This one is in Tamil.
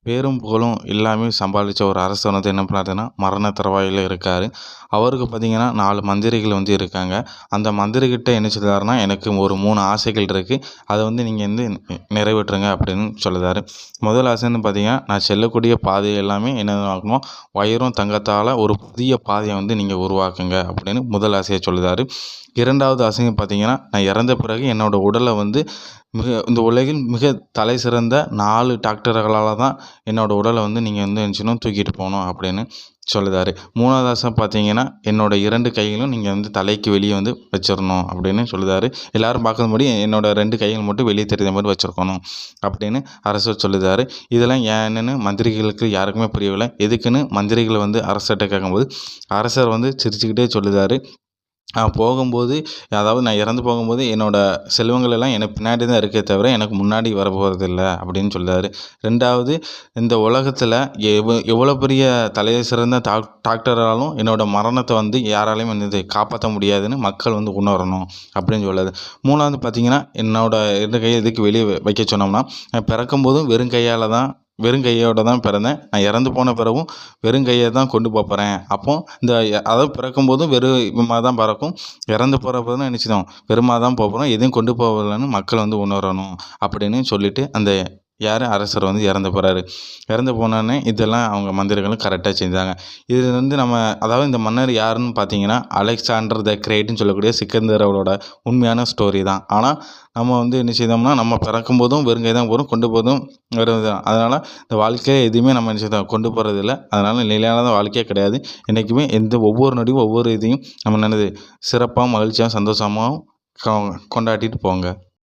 பேரும் புகழும் எல்லாமே சம்பாதிச்ச ஒரு அரசர் வந்து என்ன பண்ணாருன்னா மரண தருவாயில இருக்கார். அவருக்கு பார்த்தீங்கன்னா 4 மந்திரிகள் வந்து இருக்காங்க. அந்த மந்திரிகிட்ட என்ன சொல்றாருன்னா, எனக்கு ஒரு 3 ஆசைகள் இருக்குது. அதை வந்து நீங்கள் வந்து நிறைவேற்றுங்க அப்படின்னு சொல்லுதாரு. முதல் ஆசைன்னு பார்த்தீங்கன்னா, நான் செல்லக்கூடிய பாதை எல்லாமே என்ன ஆகணும், வைரம் தங்கத்தால் ஒரு புதிய பாதையை வந்து நீங்கள் உருவாக்குங்க அப்படின்னு முதல் ஆசையை சொல்லுதாரு. 2வது ஆசைன்னு பார்த்தீங்கன்னா, நான் இறந்த பிறகு என்னோடய உடலை வந்து இந்த உலகில் மிக தலை சிறந்த 4 டாக்டர்களால் தான் என்னோடய உடலை வந்து நீங்கள் வந்து என்ன செய்யணும், தூக்கிட்டு போகணும் அப்படின்னு சொல்லுதாரு. 3வது ஆசை பார்த்தீங்கன்னா, என்னோடய 2 கைகளும் நீங்கள் வந்து தலைக்கு வெளியே வந்து வச்சிடணும் அப்படின்னு சொல்லுதாரு. எல்லோரும் பார்க்கும்படி என்னோடய 2 கைகள் மட்டும் வெளியே தெரியுற மாதிரி வச்சுருக்கணும் அப்படின்னு அரசர் சொல்லுதாரு. இதெல்லாம் என்னென்னு மந்திரிகளுக்கு யாருக்குமே புரியவில்லை. எதுக்குன்னு மந்திரிகளை வந்து அரசர்கிட்ட கேட்கும்போது அரசர் வந்து சிரிச்சுக்கிட்டே சொல்லுதாரு, போகும்போது, அதாவது நான் இறந்து போகும்போது என்னோடய செல்வங்கள் எல்லாம் எனக்கு பின்னாடி தான் இருக்கே தவிர எனக்கு முன்னாடி வரப்போகிறதில்ல அப்படின்னு சொல்லுறாரு. 2வது, இந்த உலகத்தில் எவ்வளோ பெரிய தலை சிறந்த டாக்டராலும் என்னோடய மரணத்தை வந்து யாராலையும் வந்து காப்பாற்ற முடியாதுன்னு மக்கள் வந்து உணரணும் அப்படின்னு சொல்லுது. 3வது பார்த்தீங்கன்னா, என்னோடய 2 கையை எதுக்கு வெளியே வைக்க சொன்னோம்னா, நான் பிறக்கும்போதும் வெறும் கையோடு தான் பிறந்தேன். நான் இறந்து போன பிறகும் வெறும் கையை தான் கொண்டு போகிறேன். அப்போது அதாவது பிறக்கும்போதும் வெறுமா தான் பிறக்கும், இறந்து போகிறப்ப தான் நினச்சிட்டோம் வெறுமா தான் போகிறோம், எதையும் கொண்டு போகலன்னு மக்கள் வந்து உணரணும் அப்படின்னு சொல்லிவிட்டு அந்த அரசர் வந்து இறந்து போகிறாரு. இறந்து போனோடனே இதெல்லாம் அவங்க மந்திரிகளும் கரெக்டாக செஞ்சாங்க. இது வந்து அதாவது இந்த மன்னர் யாருன்னு பார்த்தீங்கன்னா, அலெக்சாண்டர் த கிரேட்னு சொல்லக்கூடிய சிக்கந்தர் அவரோட உண்மையான ஸ்டோரி தான். ஆனால் நம்ம வந்து என்ன செய்தோம்னா, நம்ம பிறக்கும்போதும் வெறுங்கை தான் போகிறோம், கொண்டு போதும் வெறும் தான். அதனால் இந்த வாழ்க்கையை எதுவுமே நம்ம என்ன செய்தோம், கொண்டு போகிறதில்ல. அதனால் நிலையான வாழ்க்கையே கிடையாது. என்றைக்குமே ஒவ்வொரு நொடியும் ஒவ்வொரு இதையும் நம்ம சிறப்பாகவும் மகிழ்ச்சியாகவும் சந்தோஷமாகவும் கொண்டாடிட்டு போங்க.